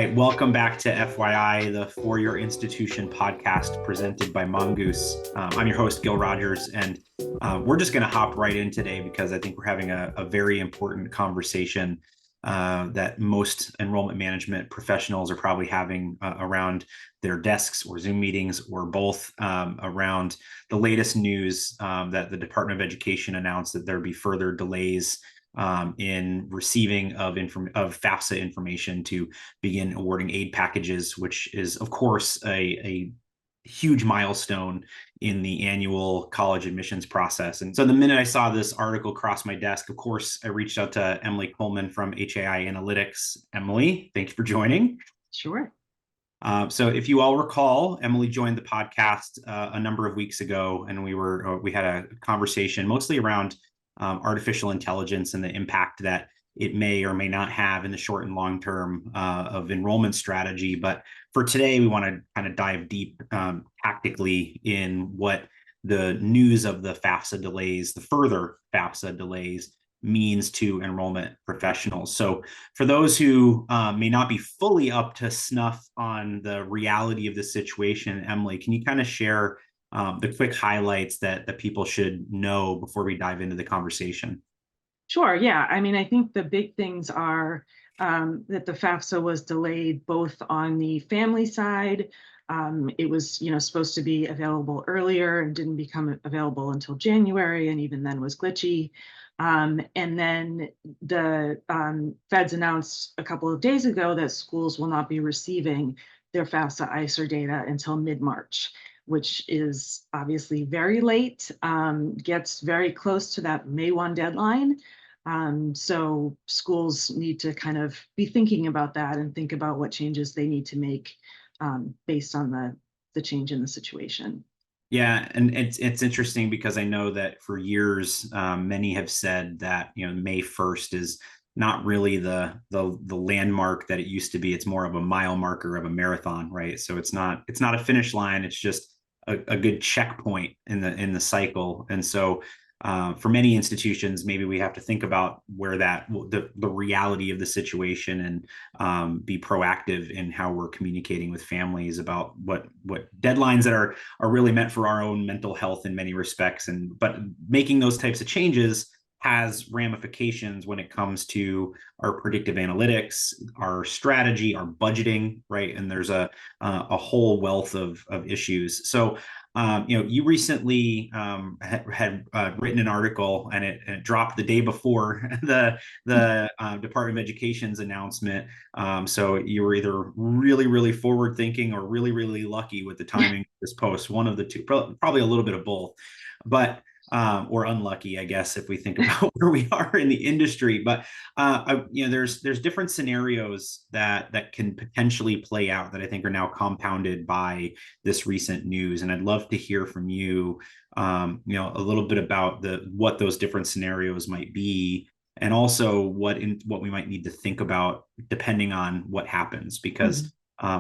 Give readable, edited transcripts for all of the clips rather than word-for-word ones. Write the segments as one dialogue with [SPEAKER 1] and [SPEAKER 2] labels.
[SPEAKER 1] right, welcome back to FYI, the For Your Institution podcast presented by Mongoose. I'm your host, Gil Rogers, and we're just going to hop right in today because I think we're having a very important conversation that most enrollment management professionals are probably having around their desks or Zoom meetings or both around the latest news that the Department of Education announced that there'd be further delays in receiving of FAFSA information to begin awarding aid packages, which is, of course, a huge milestone in the annual college admissions process. And so the minute I saw this article cross my desk, of course, I reached out to Emily Coleman from HAI Analytics. Emily, thank you for joining.
[SPEAKER 2] Sure.
[SPEAKER 1] So if you all recall, Emily joined the podcast a number of weeks ago, and we had a conversation mostly around artificial intelligence and the impact that it may or may not have in the short and long term of enrollment strategy. But for today, we want to kind of dive deep tactically in what the news of the FAFSA delays, the further FAFSA delays, means to enrollment professionals. So for those who may not be fully up to snuff on the reality of the situation, Emily, can you kind of share the quick highlights that people should know before we dive into the conversation?
[SPEAKER 2] Sure. Yeah. I mean, I think the big things are that the FAFSA was delayed both on the family side. It was, supposed to be available earlier and didn't become available until January, and even then was glitchy. And then the feds announced a couple of days ago that schools will not be receiving their FAFSA ICER data until mid-March, which is obviously very late, gets very close to that May 1 deadline. So schools need to kind of be thinking about that and think about what changes they need to make based on the change in the situation.
[SPEAKER 1] Yeah, and it's interesting because I know that for years, many have said that May 1st is not really the landmark that it used to be. It's more of a mile marker of a marathon, right? So it's not a finish line. It's just a good checkpoint in the cycle. And so for many institutions, maybe we have to think about where the reality of the situation and be proactive in how we're communicating with families about what deadlines that are really meant for our own mental health in many respects. But making those types of changes has ramifications when it comes to our predictive analytics, our strategy, our budgeting, right? And there's a whole wealth of issues. So you recently had written an article, and it dropped the day before the Department of Education's announcement. So you were either really, really forward thinking or really, really lucky with the timing of this post. One of the two, probably a little bit of both, but or unlucky, I guess, if we think about where we are in the industry. But there's different scenarios that can potentially play out that I think are now compounded by this recent news. And I'd love to hear from you, a little bit about what those different scenarios might be, and also what we might need to think about depending on what happens, because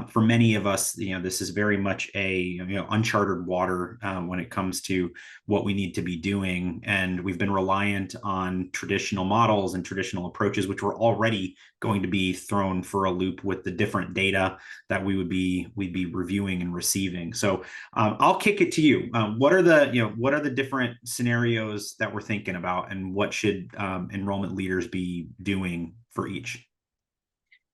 [SPEAKER 1] for many of us, this is very much a uncharted water when it comes to what we need to be doing, and we've been reliant on traditional models and traditional approaches, which were already going to be thrown for a loop with the different data that we'd be reviewing and receiving. So I'll kick it to you. What are the different scenarios that we're thinking about, and what should enrollment leaders be doing for each?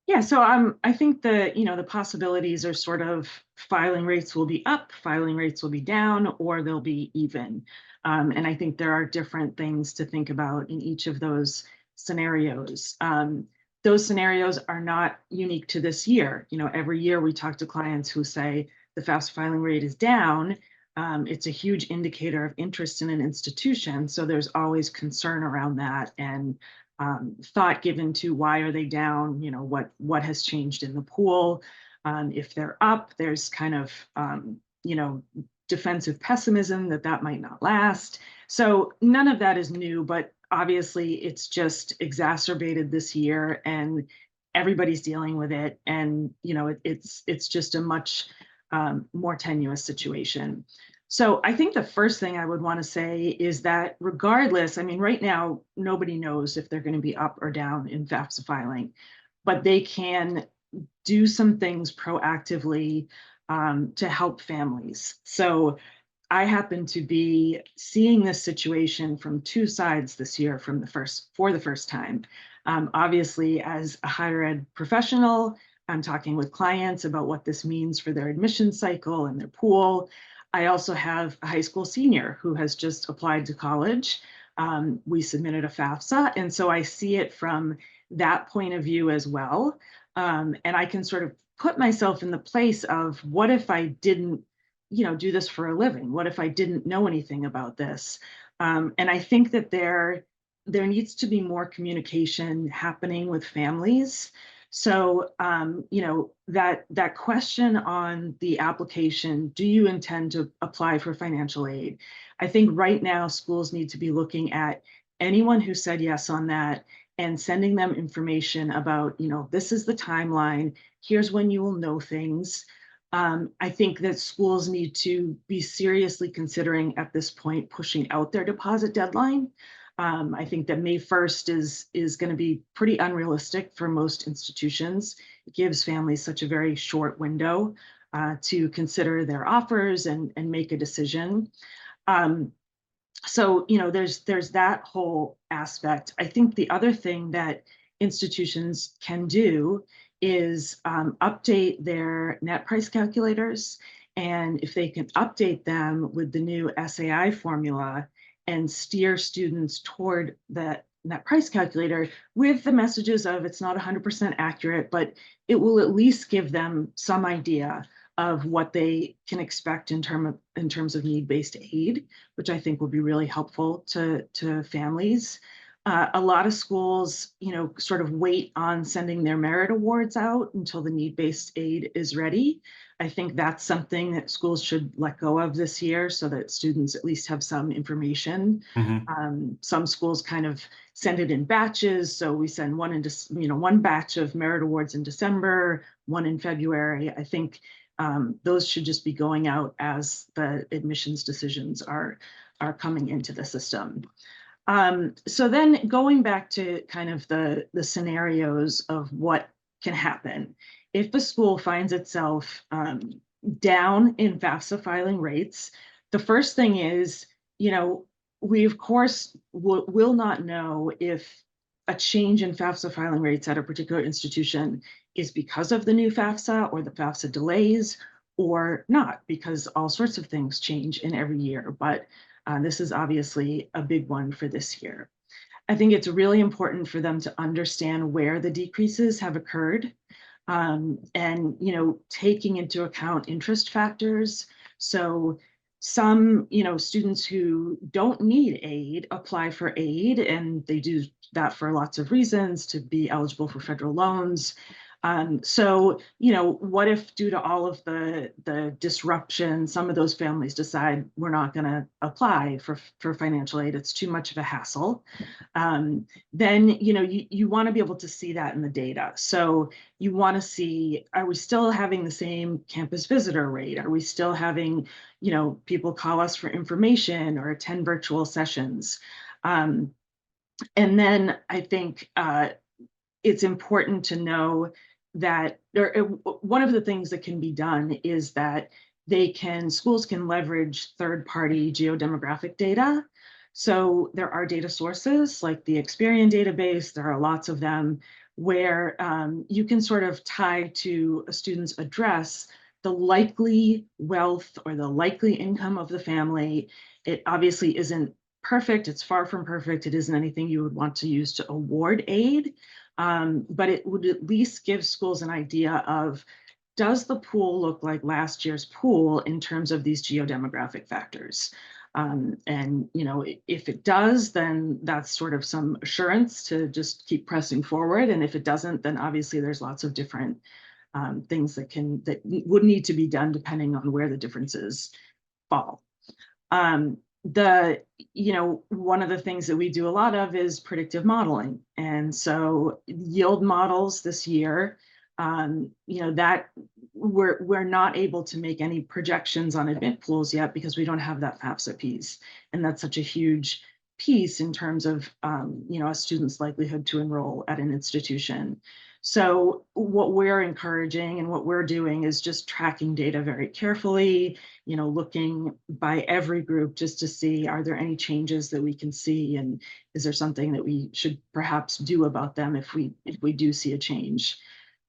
[SPEAKER 2] Yeah, so I think the possibilities are sort of filing rates will be up, filing rates will be down, or they'll be even. And I think there are different things to think about in each of those scenarios. Those scenarios are not unique to this year. Every year we talk to clients who say the FAFSA filing rate is down. It's a huge indicator of interest in an institution. So there's always concern around that, and thought given to why are they down, what has changed in the pool. If they're up, there's kind of, defensive pessimism that might not last. So none of that is new, but obviously it's just exacerbated this year, and everybody's dealing with it. And, it's just a much more tenuous situation. So I think the first thing I would want to say is that regardless, I mean, right now, nobody knows if they're going to be up or down in FAFSA filing, but they can do some things proactively to help families. So I happen to be seeing this situation from two sides this year for the first time. Obviously, as a higher ed professional, I'm talking with clients about what this means for their admission cycle and their pool. I also have a high school senior who has just applied to college. We submitted a FAFSA, and so I see it from that point of view as well. And I can sort of put myself in the place of what if I didn't do this for a living? What if I didn't know anything about this? And I think that there needs to be more communication happening with families. So, that question on the application, do you intend to apply for financial aid? I think right now schools need to be looking at anyone who said yes on that and sending them information about, this is the timeline, here's when you will know things. I think that schools need to be seriously considering at this point pushing out their deposit deadline. I think that May 1st is going to be pretty unrealistic for most institutions. It gives families such a very short window to consider their offers and make a decision. So there's that whole aspect. I think the other thing that institutions can do is update their net price calculators. And if they can update them with the new SAI formula and steer students toward that net price calculator with the messages of it's not 100% accurate, but it will at least give them some idea of what they can expect in terms of need-based aid, which I think will be really helpful to families. A lot of schools, sort of wait on sending their merit awards out until the need-based aid is ready. I think that's something that schools should let go of this year so that students at least have some information.
[SPEAKER 1] Mhm.
[SPEAKER 2] Some schools kind of send it in batches. So we send one batch of merit awards in December, one in February. I think those should just be going out as the admissions decisions are coming into the system. So then going back to kind of the scenarios of what can happen. If a school finds itself down in FAFSA filing rates, the first thing is, we of course will not know if a change in FAFSA filing rates at a particular institution is because of the new FAFSA or the FAFSA delays or not, because all sorts of things change in every year. But this is obviously a big one for this year. I think it's really important for them to understand where the decreases have occurred, and taking into account interest factors. So some students who don't need aid apply for aid, and they do that for lots of reasons to be eligible for federal loans. So, what if due to all of the disruption, some of those families decide we're not going to apply for financial aid, it's too much of a hassle. Then, you want to be able to see that in the data. So you want to see, are we still having the same campus visitor rate? Are we still having, people call us for information or attend virtual sessions? And then I think it's important to know that one of the things that can be done is that schools can leverage third-party geodemographic data. So there are data sources like the Experian database, there are lots of them, where you can sort of tie to a student's address the likely wealth or the likely income of the family. It obviously isn't perfect, it's far from perfect, it isn't anything you would want to use to award aid. But it would at least give schools an idea of, does the pool look like last year's pool in terms of these geodemographic factors? And if it does, then that's sort of some assurance to just keep pressing forward. And if it doesn't, then obviously there's lots of different things that would need to be done depending on where the differences fall. One of the things that we do a lot of is predictive modeling. And so yield models this year, that we're not able to make any projections on admit pools yet because we don't have that FAFSA piece. And that's such a huge piece in terms of, a student's likelihood to enroll at an institution. So what we're encouraging and what we're doing is just tracking data very carefully, looking by every group just to see, are there any changes that we can see, and is there something that we should perhaps do about them if we do see a change.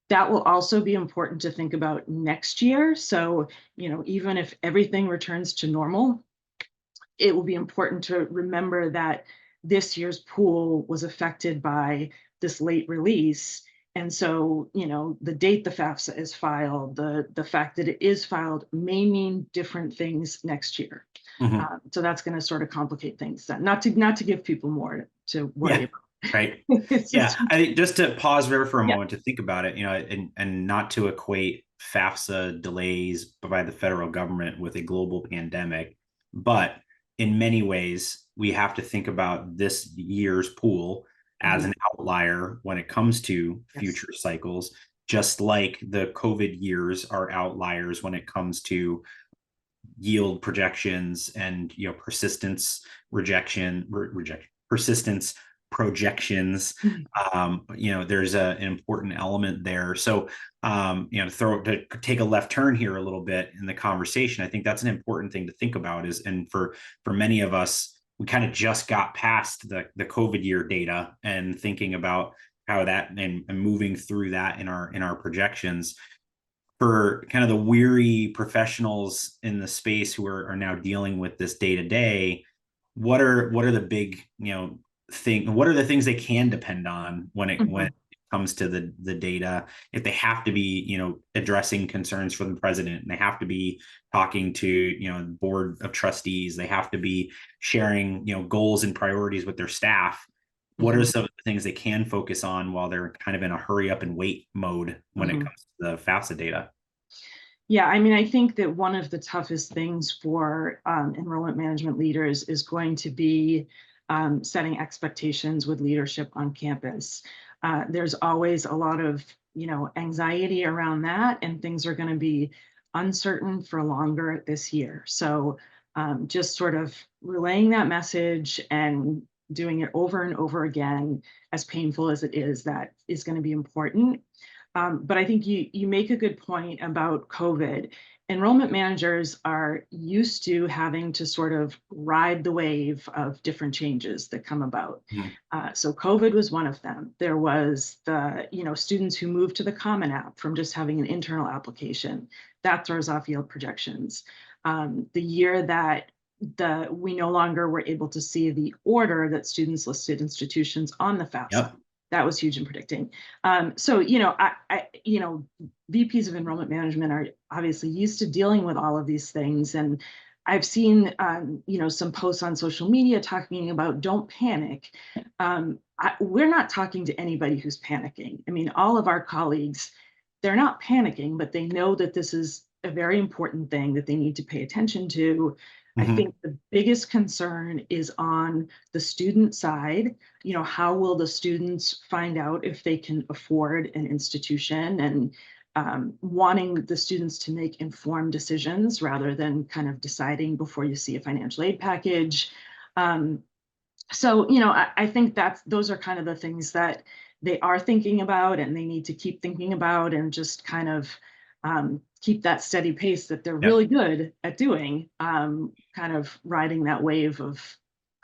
[SPEAKER 2] That will also be important to think about next year. So, even if everything returns to normal, it will be important to remember that this year's pool was affected by this late release. And so, the date the FAFSA is filed, the fact that it is filed may mean different things next year.
[SPEAKER 1] Mhm.
[SPEAKER 2] So that's going to sort of complicate things. Not to give people more to worry
[SPEAKER 1] Yeah.
[SPEAKER 2] about.
[SPEAKER 1] Right.
[SPEAKER 2] It's
[SPEAKER 1] Yeah.
[SPEAKER 2] just,
[SPEAKER 1] I think just to pause there for a
[SPEAKER 2] yeah.
[SPEAKER 1] moment to think about it, and not to equate FAFSA delays by the federal government with a global pandemic, but in many ways, we have to think about this year's pool as
[SPEAKER 2] Mhm.
[SPEAKER 1] an outlier when it comes to
[SPEAKER 2] Yes.
[SPEAKER 1] future cycles, just like the COVID years are outliers when it comes to yield projections and persistence persistence projections.
[SPEAKER 2] Mhm.
[SPEAKER 1] There's an important element there. So to take a left turn here a little bit in the conversation, I think that's an important thing to think about. And for many of us, we kind of just got past the COVID year data and thinking about how that and moving through that in our projections. For kind of the weary professionals in the space who are now dealing with this day to day, what are the big what are the things they can depend on when it
[SPEAKER 2] Mhm.
[SPEAKER 1] comes to the data? If they have to be addressing concerns for the president, and they have to be talking to the board of trustees, they have to be sharing goals and priorities with their staff. What are
[SPEAKER 2] Mhm.
[SPEAKER 1] some of the things they can focus on while they're kind of in a hurry up and wait mode when it
[SPEAKER 2] Mhm.
[SPEAKER 1] comes to the FAFSA data?
[SPEAKER 2] Yeah, I mean, I think that one of the toughest things for enrollment management leaders is going to be setting expectations with leadership on campus. There's always a lot of, anxiety around that, and things are going to be uncertain for longer this year. So just sort of relaying that message and doing it over and over again, as painful as it is, that is going to be important. But I think you make a good point about COVID. Enrollment managers are used to having to sort of ride the wave of different changes that come about.
[SPEAKER 1] Mhm.
[SPEAKER 2] So COVID was one of them. There was the students who moved to the Common App from just having an internal application. That throws off yield projections. The year that we no longer were able to see the order that students listed institutions on the FAFSA.
[SPEAKER 1] Yep.
[SPEAKER 2] That was huge in predicting. So, VPs of enrollment management are obviously used to dealing with all of these things. And I've seen, some posts on social media talking about don't panic. We're not talking to anybody who's panicking. I mean, all of our colleagues, they're not panicking, but they know that this is a very important thing that they need to pay attention to. I
[SPEAKER 1] Mhm.
[SPEAKER 2] think the biggest concern is on the student side. How will the students find out if they can afford an institution, and wanting the students to make informed decisions rather than kind of deciding before you see a financial aid package. Um, so, I think those are kind of the things that they are thinking about and they need to keep thinking about, and just kind of keep that steady pace that they're
[SPEAKER 1] Yep.
[SPEAKER 2] really good at doing, kind of riding that wave of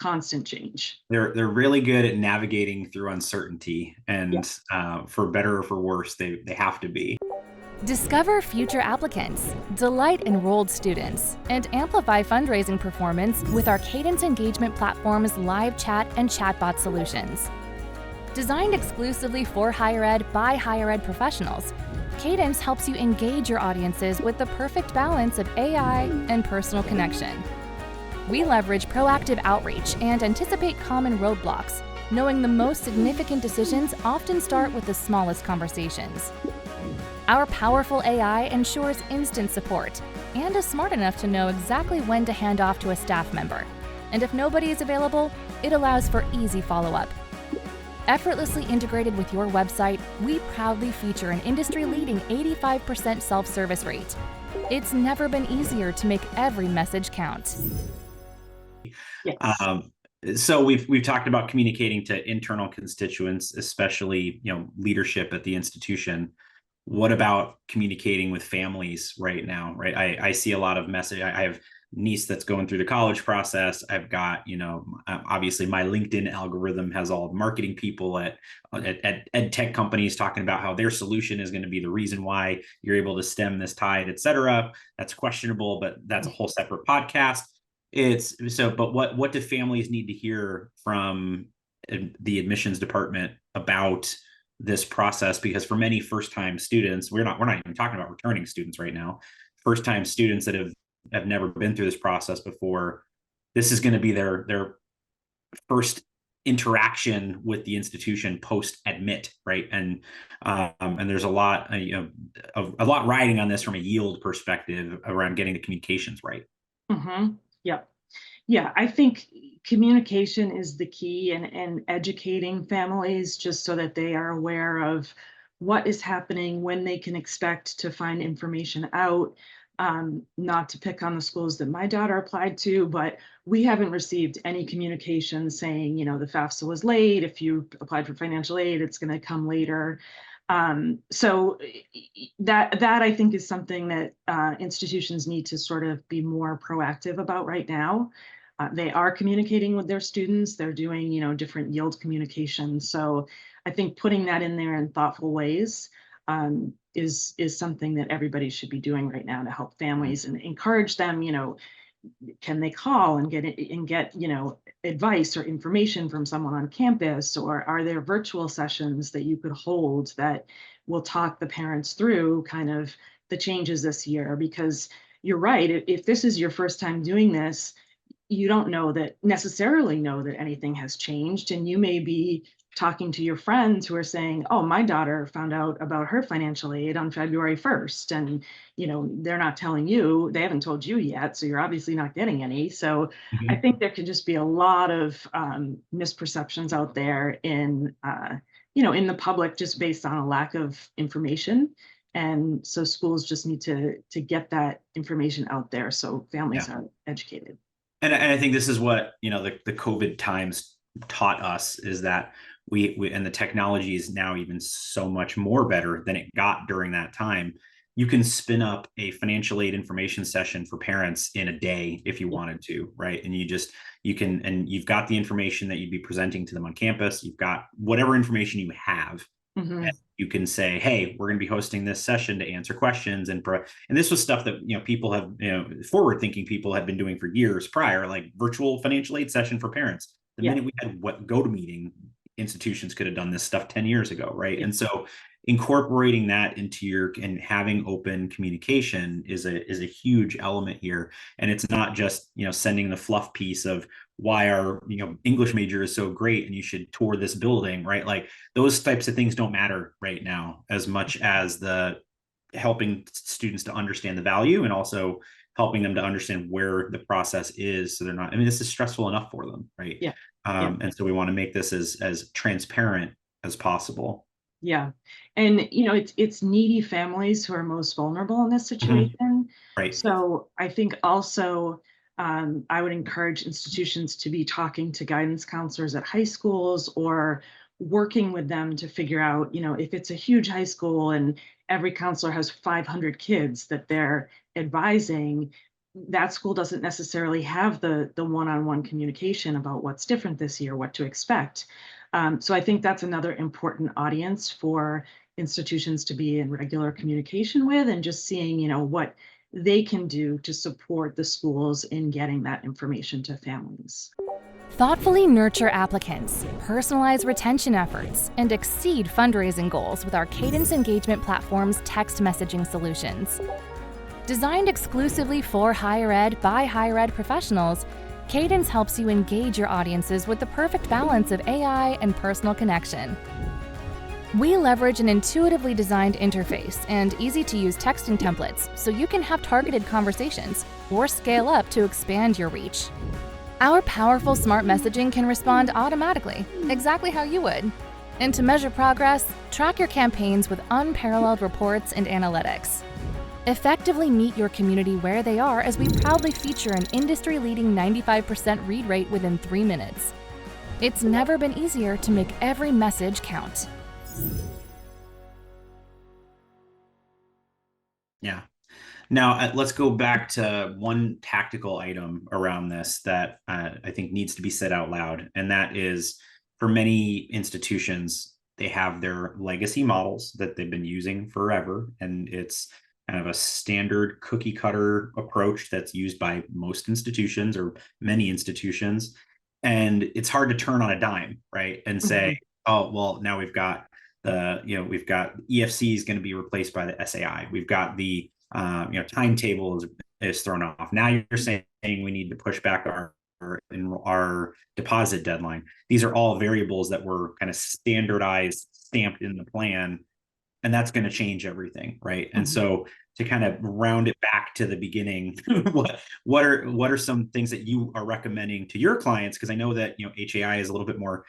[SPEAKER 2] constant change.
[SPEAKER 1] They're really good at navigating through uncertainty,
[SPEAKER 2] Yeah.
[SPEAKER 1] and for better or for worse, they have to be.
[SPEAKER 3] Discover future applicants, delight enrolled students, and amplify fundraising performance with our Cadence engagement platform's live chat and chatbot solutions. Designed exclusively for higher ed by higher ed professionals, Cadence helps you engage your audiences with the perfect balance of AI and personal connection. We leverage proactive outreach and anticipate common roadblocks, knowing the most significant decisions often start with the smallest conversations. Our powerful AI ensures instant support and is smart enough to know exactly when to hand off to a staff member. And if nobody is available, it allows for easy follow-up. Effortlessly integrated with your website, we proudly feature an industry-leading 85% self-service rate. It's never been easier to make every message count.
[SPEAKER 2] Yes.
[SPEAKER 1] Um, So we've talked about communicating to internal constituents, especially leadership at the institution. What about communicating with families right now? Right, I see a lot of message. I have niece that's going through the college process. I've got obviously my LinkedIn algorithm has all marketing people at ed tech companies talking about how their solution is going to be the reason why you're able to stem this tide, et cetera. That's questionable, but that's a whole separate podcast. But what do families need to hear from the admissions department about this process? Because for many first-time students, we're not even talking about returning students right now. First-time students that have never been through this process before, this is going to be their first interaction with the institution post admit, right? And there's a lot riding on this from a yield perspective around getting the communications right.
[SPEAKER 2] Mm-hmm. Yep. Yeah, I think communication is the key, and educating families just so that they are aware of what is happening, when they can expect to find information out. Not to pick on the schools that my daughter applied to, but we haven't received any communication saying, the FAFSA was late. If you applied for financial aid, it's going to come later. So that I think is something that institutions need to sort of be more proactive about right now. They are communicating with their students. They're doing, different yield communications. So I think putting that in there in thoughtful ways is something that everybody should be doing right now to help families and encourage them. Can they call and get advice or information from someone on campus, or are there virtual sessions that you could hold that will talk the parents through kind of the changes this year? Because you're right, if this is your first time doing this, you don't necessarily know that anything has changed, and you may be talking to your friends who are saying, oh, my daughter found out about her financial aid on February 1st. And, they're not telling you, they haven't told you yet. So you're obviously not getting any. So I think there could just be a lot of misperceptions out there in the public, just based on a lack of information. And so schools just need to get that information out there so families are educated.
[SPEAKER 1] And I think this is what, the COVID times taught us, is that we and the technology is now even so much more better than it got during that time. You can spin up a financial aid information session for parents in a day if you wanted to, right? And you've got the information that you'd be presenting to them on campus. You've got whatever information you have. Mm-hmm. And you can say, hey, we're going to be hosting this session to answer questions. And this was stuff that, people have, forward-thinking people have been doing for years prior, like virtual financial aid session for parents. The minute we had GoToMeeting, institutions could have done this stuff 10 years ago, right? And so incorporating that into and having open communication is a huge element here. And it's not just, sending the fluff piece of why our, English major is so great and you should tour this building, right? Like those types of things don't matter right now as much as the helping students to understand the value, and also helping them to understand where the process is. So they're not, this is stressful enough for them, right? Yeah. And so we want to make this as transparent as possible.
[SPEAKER 2] Yeah. And, it's needy families who are most vulnerable in this situation. Mm-hmm.
[SPEAKER 1] Right.
[SPEAKER 2] So I think also I would encourage institutions to be talking to guidance counselors at high schools, or working with them to figure out, if it's a huge high school and every counselor has 500 kids that they're advising, that school doesn't necessarily have the one-on-one communication about what's different this year, what to expect. So I think that's another important audience for institutions to be in regular communication with, and just seeing, what they can do to support the schools in getting that information to families.
[SPEAKER 3] Thoughtfully nurture applicants, personalize retention efforts, and exceed fundraising goals with our Cadence Engagement Platform's text messaging solutions. Designed exclusively for higher ed by higher ed professionals, Cadence helps you engage your audiences with the perfect balance of AI and personal connection. We leverage an intuitively designed interface and easy-to-use texting templates so you can have targeted conversations or scale up to expand your reach. Our powerful smart messaging can respond automatically, exactly how you would. And to measure progress, track your campaigns with unparalleled reports and analytics. Effectively meet your community where they are as we proudly feature an industry-leading 95% read rate within 3 minutes. It's never been easier to make every message count.
[SPEAKER 1] Yeah. Now, let's go back to one tactical item around this that I think needs to be said out loud. And that is, for many institutions, they have their legacy models that they've been using forever. And it's kind of a standard cookie cutter approach that's used by most institutions or many institutions. And it's hard to turn on a dime, right? And say, oh, well, now we've got we've got EFC is going to be replaced by the SAI. We've got the timetable is thrown off. Now you're saying we need to push back our deposit deadline. These are all variables that were kind of standardized, stamped in the plan, and that's going to change everything, right? And so to kind of round it back to the beginning, what are some things that you are recommending to your clients? Because I know that HAI is a little bit more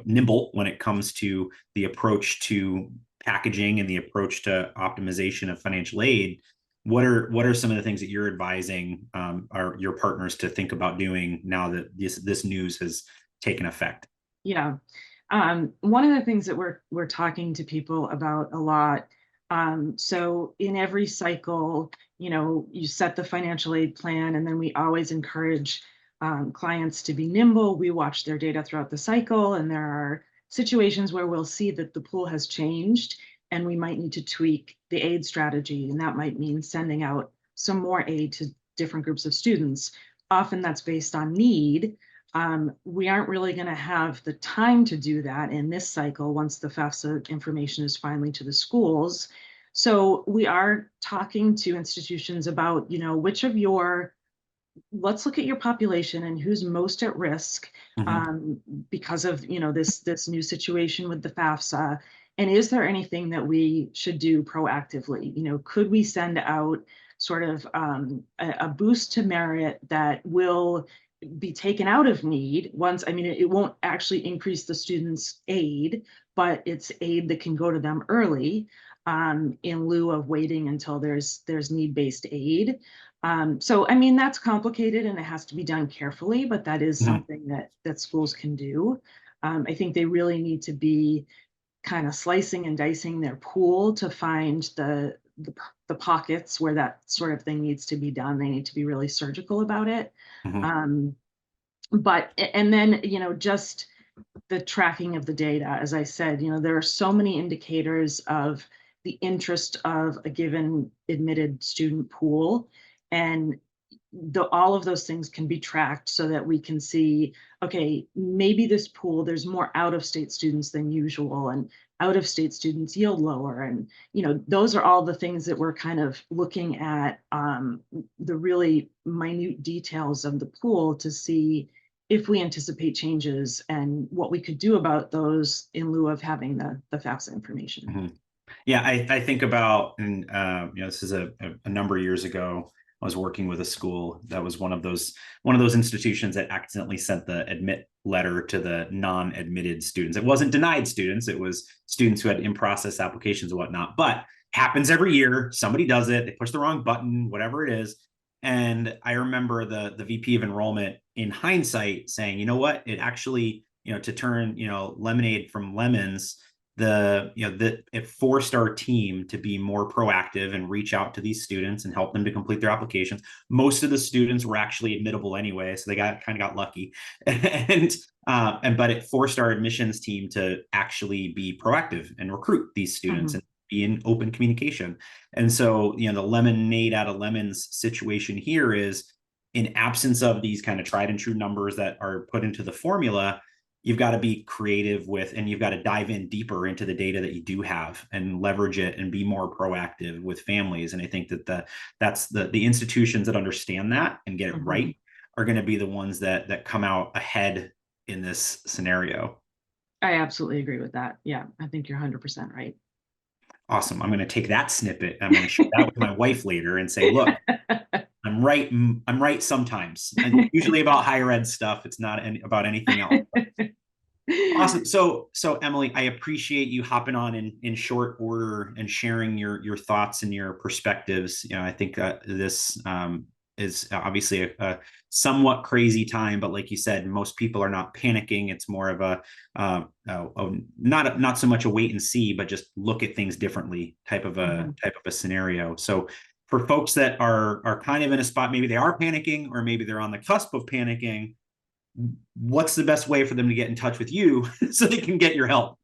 [SPEAKER 1] nimble when it comes to the approach to packaging and the approach to optimization of financial aid. What are some of the things that you're advising your partners to think about doing now that this news has taken effect?
[SPEAKER 2] Yeah. One of the things that we're talking to people about a lot. So in every cycle, you set the financial aid plan, and then we always encourage clients to be nimble. We watch their data throughout the cycle, and there are situations where we'll see that the pool has changed and we might need to tweak the aid strategy. And that might mean sending out some more aid to different groups of students. Often that's based on need. We aren't really going to have the time to do that in this cycle once the FAFSA information is finally to the schools. So we are talking to institutions about, let's look at your population and who's most at risk because of, this new situation with the FAFSA. And is there anything that we should do proactively? Could we send out sort of a boost to merit that will be taken out of need it won't actually increase the student's aid, but it's aid that can go to them early in lieu of waiting until there's need-based aid. So that's complicated and it has to be done carefully, but that is something that schools can do. I think they really need to be kind of slicing and dicing their pool to find the pockets where that sort of thing needs to be done. They need to be really surgical about it. But then, just the tracking of the data, as I said, there are so many indicators of the interest of a given admitted student pool, and all of those things can be tracked so that we can see, okay, maybe this pool, there's more out-of-state students than usual, and out-of-state students yield lower. And, those are all the things that we're kind of looking at, the really minute details of the pool to see if we anticipate changes and what we could do about those in lieu of having the FAFSA information.
[SPEAKER 1] Yeah, I think about, and this is a number of years ago, I was working with a school that was one of those institutions that accidentally sent the admit letter to the non-admitted students. It wasn't denied students, it was students who had in-process applications and whatnot, but happens every year. Somebody does it, they push the wrong button, whatever it is. And I remember the VP of enrollment in hindsight saying, you know what, it actually, to turn, lemonade from lemons, it forced our team to be more proactive and reach out to these students and help them to complete their applications. Most of the students were actually admittable anyway, so they kind of got lucky. But it forced our admissions team to actually be proactive and recruit these students and be in open communication. And so, the lemonade out of lemons situation here is, in absence of these kind of tried and true numbers that are put into the formula, you've got to be creative and you've got to dive in deeper into the data that you do have and leverage it and be more proactive with families. And I think that's the institutions that understand that and get it right are going to be the ones that come out ahead in this scenario.
[SPEAKER 2] I absolutely agree with that. Yeah, I think you're 100% right.
[SPEAKER 1] Awesome. I'm going to take that snippet. I'm going to share that with my wife later and say, look, I'm right. I'm right sometimes. And usually about higher ed stuff. It's not about anything else. Awesome. So Emily, I appreciate you hopping on in short order and sharing your thoughts and your perspectives. I think this is obviously a somewhat crazy time, but like you said, most people are not panicking. It's more of not so much a wait and see, but just look at things differently type of a scenario. So for folks that are kind of in a spot, maybe they are panicking, or maybe they're on the cusp of panicking, what's the best way for them to get in touch with you so they can get your help?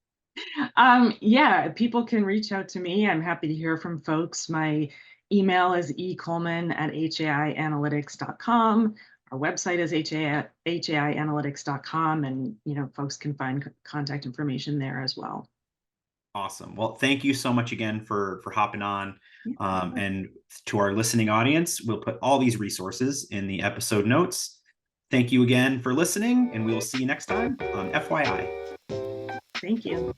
[SPEAKER 2] Yeah, people can reach out to me. I'm happy to hear from folks. My email is ecoleman@haianalytics.com. Our website is haianalytics.com, and folks can find contact information there as well.
[SPEAKER 1] Awesome. Well, thank you so much again for hopping on. And to our listening audience, we'll put all these resources in the episode notes. Thank you again for listening, and we will see you next time on FYI.
[SPEAKER 2] Thank you.